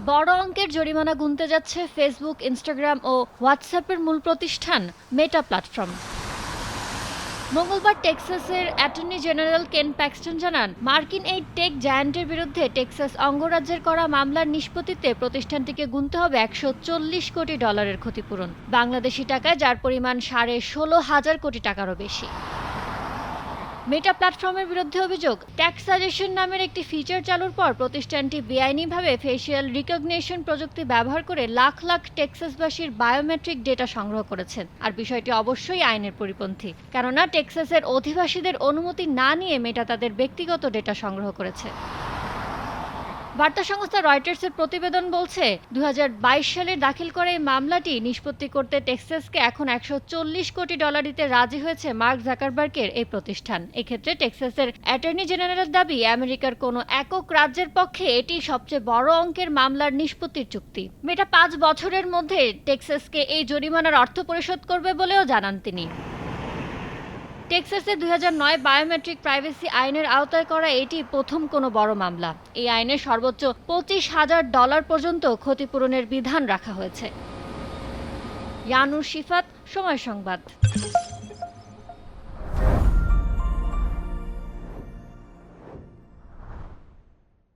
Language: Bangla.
বড় অঙ্কের জরিমানা গুনতে যাচ্ছে ফেসবুক, ইনস্টাগ্রাম ও হোয়াটসঅ্যাপের মূল প্রতিষ্ঠান মেটা প্ল্যাটফর্ম। মঙ্গলবার টেক্সাসের অ্যাটর্নি জেনারেল কেন প্যাক্সটন জানান, মার্কিন এই টেক জায়ান্টের বিরুদ্ধে টেক্সাস অঙ্গরাজ্যের করা মামলার নিষ্পত্তিতে প্রতিষ্ঠানটিকে গুনতে হবে $140 কোটি ক্ষতিপূরণ, বাংলাদেশি টাকায় যার পরিমাণ 16,500 কোটি টাকারও বেশি। মেটা প্ল্যাটফর্মের বিরুদ্ধে অভিযোগ, ট্যাক্স সাজেশন নামের একটি ফিচার চালুর পর প্রতিষ্ঠানটি বেআইনিভাবে ফেসিয়াল রিকগনিশন প্রযুক্তি ব্যবহার করে লাখ লাখ টেক্সাসবাসীর বায়োমেট্রিক ডেটা সংগ্রহ করেছে। আর বিষয়টি অবশ্যই আইনের পরিপন্থী, কেননা টেক্সাসের অধিবাসীদের অনুমতি না নিয়ে মেটা তাদের ব্যক্তিগত ডেটা সংগ্রহ করেছে। বার্তা সংস্থা রয়টার্সের প্রতিবেদন বলছে, 2022 সালে দাখিল করা এই মামলাটি নিষ্পত্তি করতে টেক্সাসকে এখন $140 কোটি দিতে রাজি হয়েছে মার্ক জাকারবার্গের এই প্রতিষ্ঠান। এক্ষেত্রে টেক্সাসের অ্যাটর্নি জেনারেলের দাবি, আমেরিকার কোনো একক রাজ্যের পক্ষে এটি সবচেয়ে বড় অঙ্কের মামলার নিষ্পত্তির চুক্তি। মেটা 5 বছরের মধ্যে টেক্সাসকে এই জরিমানার অর্থ পরিশোধ করবে বলেও জানান তিনি। টেক্সাসে 2009 বায়োমেট্রিক প্রাইভেসি আইনের আওতায় করা এটি প্রথম কোনো বড় মামলা। এই আইনে সর্বোচ্চ $25,000 পর্যন্ত ক্ষতিপূরণের বিধান রাখা হয়েছে। ইয়ানুর শিফাত, সময় সংবাদ।